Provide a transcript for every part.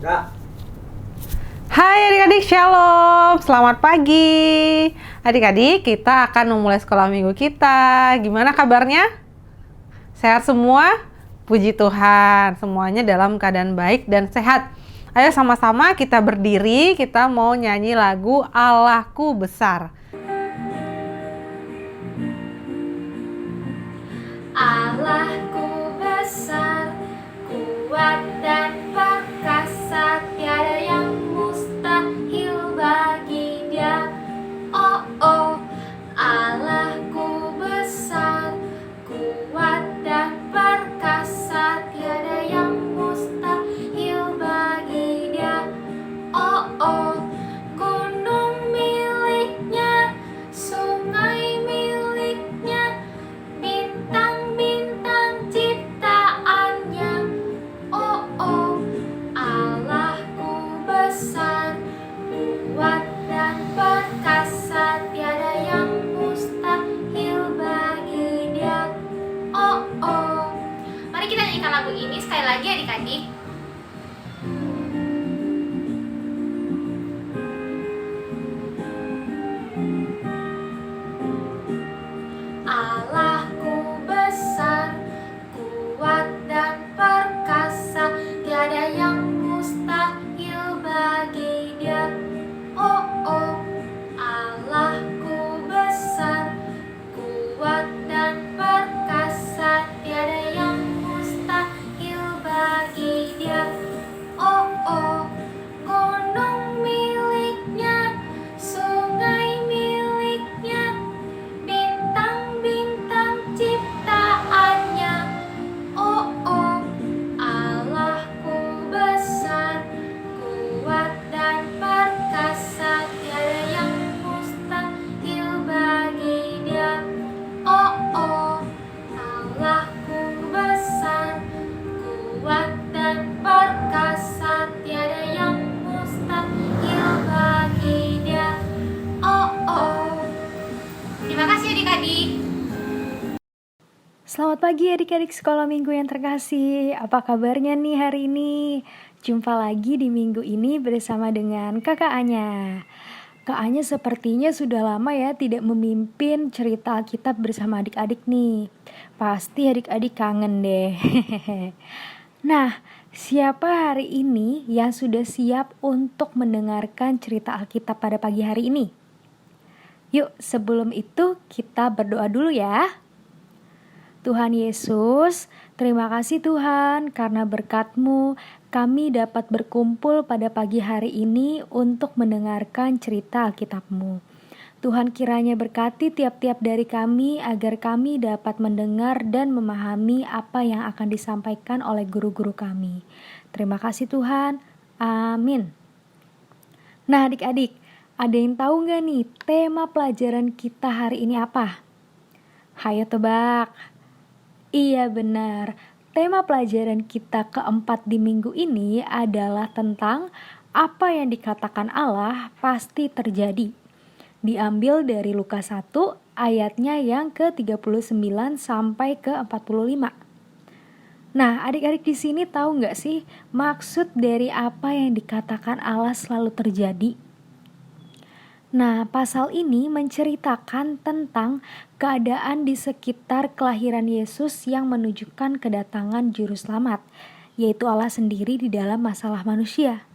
Ya. Hai adik-adik, shalom, selamat pagi. Adik-adik, kita akan memulai sekolah minggu kita. Gimana kabarnya? Sehat semua? Puji Tuhan, semuanya dalam keadaan baik dan sehat. Ayo sama-sama kita berdiri, kita mau nyanyi lagu Allahku Besar. Allahku besar, kuat dan perkasa, tiada yang mustahil bagi Dia. Oh oh, Allahku besar, kuat dan perkasa, tiada yang mustahil bagi Dia. Oh oh, gunung miliknya, sungai miliknya, bintang-bintang ciptaannya. Oh oh, Allahku besar, kuat dan perkasa, tiada yang mustahil bagi Dia. Oh oh. Mari kita nyanyikan lagu ini sekali lagi adik-adik. Allahku besar, kuat dan perkasa, tiada yang mustahil bagi Dia. Oh oh, Allahku besar, kuat dan perkasa, tiada yang mustahil bagi Dia. Oh oh, gunung miliknya, sungai miliknya, bintang-bintang ciptaannya. Oh oh, Allahku besar, kuat dan perkasa, tiada yang mustahil bagi Dia. Oh oh, Allahku besar, kuat dan perkasa, tiada yang mustahil bagi Dia. Oh oh. Terima kasih adik-adik. Selamat pagi adik-adik sekolah minggu yang terkasih. Apa kabarnya nih hari ini? Jumpa lagi di minggu ini bersama dengan Kakak Anya. Kak Anya sepertinya sudah lama ya tidak memimpin cerita Alkitab bersama adik-adik nih. Pasti adik-adik kangen deh. Nah, siapa hari ini yang sudah siap untuk mendengarkan cerita Alkitab pada pagi hari ini? Yuk, sebelum itu kita berdoa dulu ya. Tuhan Yesus, terima kasih Tuhan karena berkat-Mu kami dapat berkumpul pada pagi hari ini untuk mendengarkan cerita Alkitab-Mu. Tuhan kiranya berkati tiap-tiap dari kami agar kami dapat mendengar dan memahami apa yang akan disampaikan oleh guru-guru kami. Terima kasih Tuhan. Amin. Nah adik-adik, ada yang tahu gak nih tema pelajaran kita hari ini apa? Hayo tebak. Iya benar, tema pelajaran kita keempat di minggu ini adalah tentang apa yang dikatakan Allah pasti terjadi. Diambil dari Lukas 1 ayatnya yang ke-39 sampai ke-45. Nah adik-adik di sini tahu gak sih maksud dari apa yang dikatakan Allah selalu terjadi? Nah, pasal ini menceritakan tentang keadaan di sekitar kelahiran Yesus yang menunjukkan kedatangan Juru Selamat, yaitu Allah sendiri di dalam masalah manusia.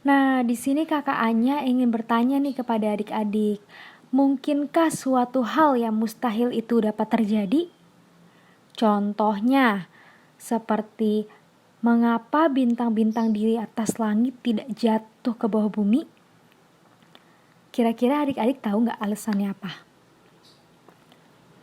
Nah, di sini kakak Anya ingin bertanya nih kepada adik-adik, mungkinkah suatu hal yang mustahil itu dapat terjadi? Contohnya, seperti mengapa bintang-bintang di atas langit tidak jatuh ke bawah bumi? Kira-kira adik-adik tahu nggak alasannya apa?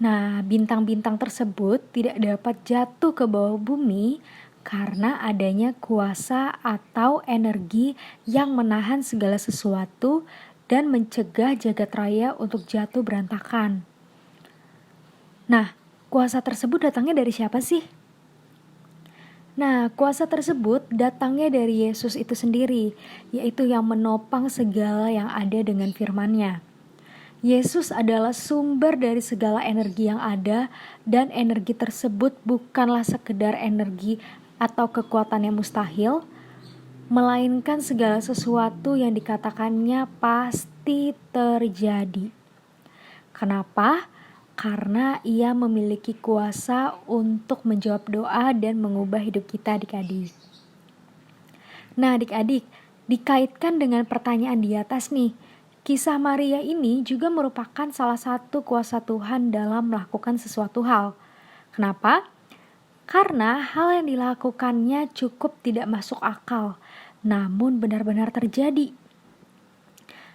Nah, bintang-bintang tersebut tidak dapat jatuh ke bawah bumi karena adanya kuasa atau energi yang menahan segala sesuatu dan mencegah jagat raya untuk jatuh berantakan. Nah, kuasa tersebut datangnya dari siapa sih? Nah, kuasa tersebut datangnya dari Yesus itu sendiri, yaitu yang menopang segala yang ada dengan firman-Nya. Yesus adalah sumber dari segala energi yang ada, dan energi tersebut bukanlah sekedar energi atau kekuatan yang mustahil, melainkan segala sesuatu yang dikatakannya pasti terjadi. Kenapa? Karena Ia memiliki kuasa untuk menjawab doa dan mengubah hidup kita, adik-adik. Nah, adik-adik, dikaitkan dengan pertanyaan di atas nih, kisah Maria ini juga merupakan salah satu kuasa Tuhan dalam melakukan sesuatu hal. Kenapa? Karena hal yang dilakukannya cukup tidak masuk akal, namun benar-benar terjadi.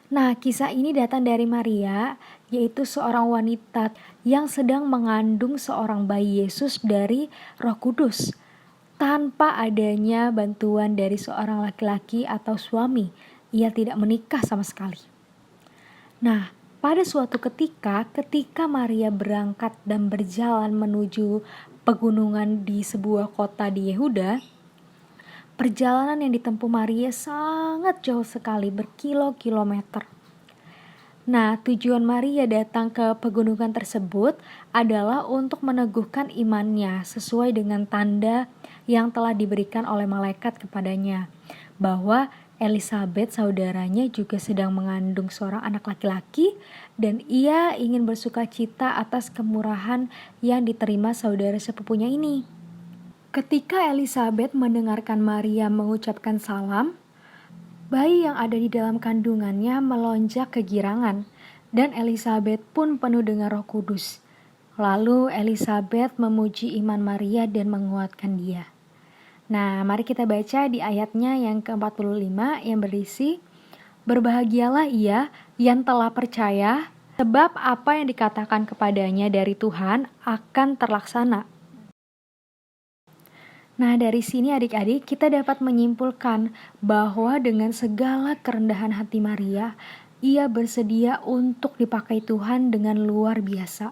Nah, kisah ini datang dari Maria, yaitu seorang wanita yang sedang mengandung seorang bayi Yesus dari Roh Kudus, tanpa adanya bantuan dari seorang laki-laki atau suami. Ia tidak menikah sama sekali. Nah, pada suatu ketika Maria berangkat dan berjalan menuju pegunungan di sebuah kota di Yehuda, perjalanan yang ditempuh Maria sangat jauh sekali, berkilo-kilometer. Nah, tujuan Maria datang ke pegunungan tersebut adalah untuk meneguhkan imannya sesuai dengan tanda yang telah diberikan oleh malaikat kepadanya, bahwa Elisabet saudaranya juga sedang mengandung seorang anak laki-laki dan ia ingin bersukacita atas kemurahan yang diterima saudara sepupunya ini. Ketika Elisabet mendengarkan Maria mengucapkan salam, bayi yang ada di dalam kandungannya melonjak kegirangan dan Elisabet pun penuh dengan Roh Kudus. Lalu Elisabet memuji iman Maria dan menguatkan dia. Nah, mari kita baca di ayatnya yang ke-45 yang berisi, "Berbahagialah ia yang telah percaya, sebab apa yang dikatakan kepadanya dari Tuhan akan terlaksana." Nah, dari sini adik-adik kita dapat menyimpulkan bahwa dengan segala kerendahan hati Maria, ia bersedia untuk dipakai Tuhan dengan luar biasa.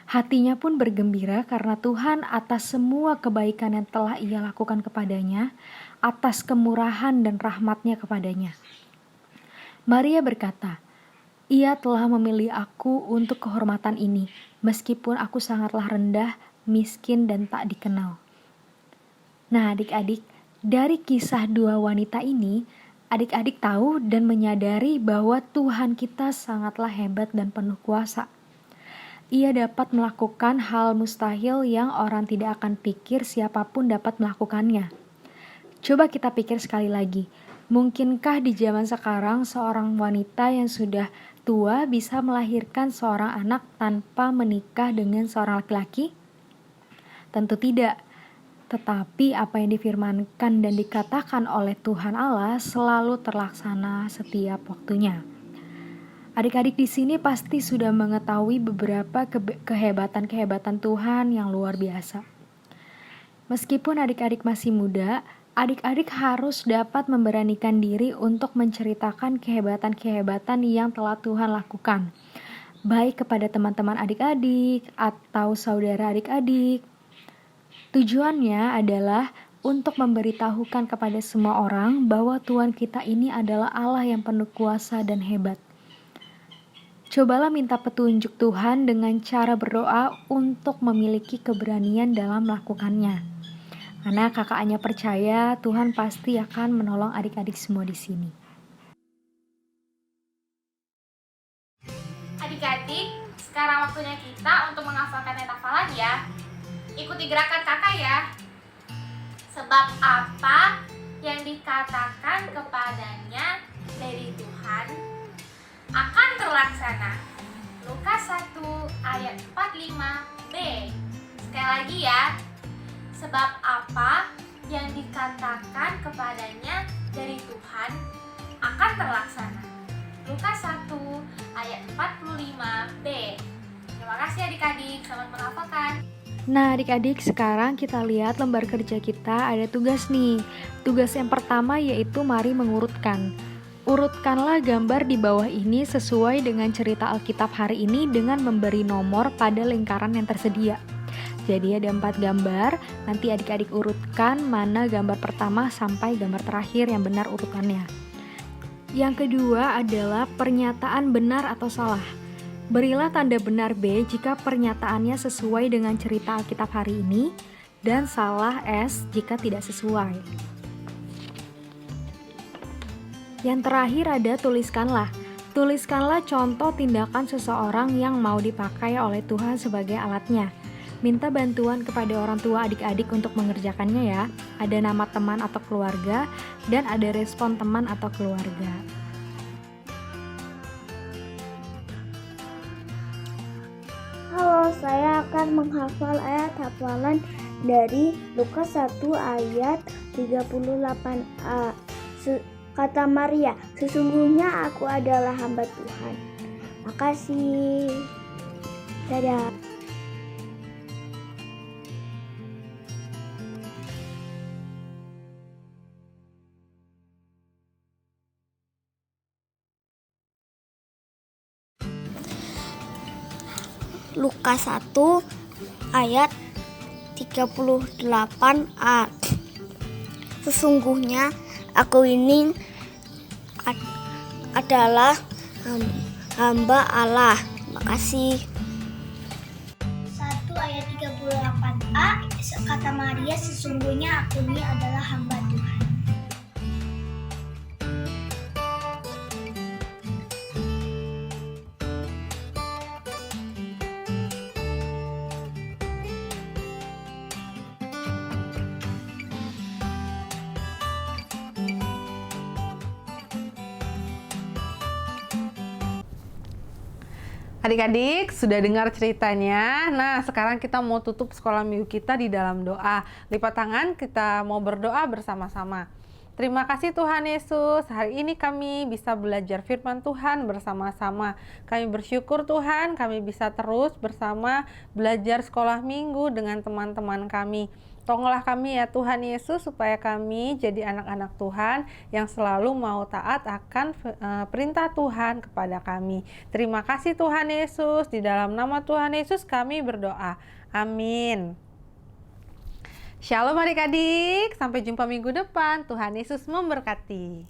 Hatinya pun bergembira karena Tuhan atas semua kebaikan yang telah ia lakukan kepadanya, atas kemurahan dan rahmatnya kepadanya. Maria berkata, "Ia telah memilih aku untuk kehormatan ini, meskipun aku sangatlah rendah, miskin dan tak dikenal." Nah, adik-adik, dari kisah dua wanita ini, adik-adik tahu dan menyadari bahwa Tuhan kita sangatlah hebat dan penuh kuasa. Ia dapat melakukan hal mustahil yang orang tidak akan pikir siapapun dapat melakukannya. Coba kita pikir sekali lagi, mungkinkah di zaman sekarang seorang wanita yang sudah tua bisa melahirkan seorang anak tanpa menikah dengan seorang laki-laki? Tentu tidak. Tetapi apa yang difirmankan dan dikatakan oleh Tuhan Allah selalu terlaksana setiap waktunya. Adik-adik di sini pasti sudah mengetahui beberapa kehebatan-kehebatan Tuhan yang luar biasa. Meskipun adik-adik masih muda, adik-adik harus dapat memberanikan diri untuk menceritakan kehebatan-kehebatan yang telah Tuhan lakukan, baik kepada teman-teman adik-adik atau saudara adik-adik. Tujuannya adalah untuk memberitahukan kepada semua orang bahwa Tuhan kita ini adalah Allah yang penuh kuasa dan hebat. Cobalah minta petunjuk Tuhan dengan cara berdoa untuk memiliki keberanian dalam melakukannya. Karena kakaknya percaya Tuhan pasti akan menolong adik-adik semua di sini. Adik-adik, sekarang waktunya kita untuk menghafalkan hafalan ya. Ikuti gerakan kakak ya. Sebab apa yang dikatakan kepadanya dari Tuhan akan terlaksana. Lukas 1 ayat 45b. Sekali lagi ya. Sebab apa yang dikatakan kepadanya dari Tuhan akan terlaksana. Lukas 1 ayat 45b. Terima kasih adik-adik, selamat menghafalkan. Nah adik-adik, sekarang kita lihat lembar kerja kita ada tugas nih. Tugas yang pertama yaitu mari mengurutkan. Urutkanlah gambar di bawah ini sesuai dengan cerita Alkitab hari ini dengan memberi nomor pada lingkaran yang tersedia. Jadi ada 4 gambar, nanti adik-adik urutkan mana gambar pertama sampai gambar terakhir yang benar urutannya. Yang kedua adalah pernyataan benar atau salah. Berilah tanda benar B jika pernyataannya sesuai dengan cerita Alkitab hari ini dan salah S jika tidak sesuai. Yang terakhir ada tuliskanlah. Tuliskanlah contoh tindakan seseorang yang mau dipakai oleh Tuhan sebagai alatnya. Minta bantuan kepada orang tua adik-adik untuk mengerjakannya ya. Ada nama teman atau keluarga, dan ada respon teman atau keluarga. Halo, saya akan menghafal ayat hafalan dari Lukas 1 ayat 38a. Kata Maria, sesungguhnya aku adalah hamba Tuhan. Makasih. Dadah. Lukas 1 ayat 38a. Sesungguhnya aku ini adalah hamba Allah. Makasih. 1 ayat 38a, kata Maria, sesungguhnya aku ini adalah hamba Tuhan. Adik-adik, sudah dengar ceritanya? Nah, sekarang kita mau tutup sekolah minggu kita di dalam doa. Lipat tangan, kita mau berdoa bersama-sama. Terima kasih Tuhan Yesus, hari ini kami bisa belajar firman Tuhan bersama-sama. Kami bersyukur Tuhan, kami bisa terus bersama belajar sekolah minggu dengan teman-teman kami. Tolonglah kami ya Tuhan Yesus, supaya kami jadi anak-anak Tuhan yang selalu mau taat akan perintah Tuhan kepada kami. Terima kasih Tuhan Yesus, di dalam nama Tuhan Yesus kami berdoa. Amin. Shalom adik-adik, sampai jumpa minggu depan. Tuhan Yesus memberkati.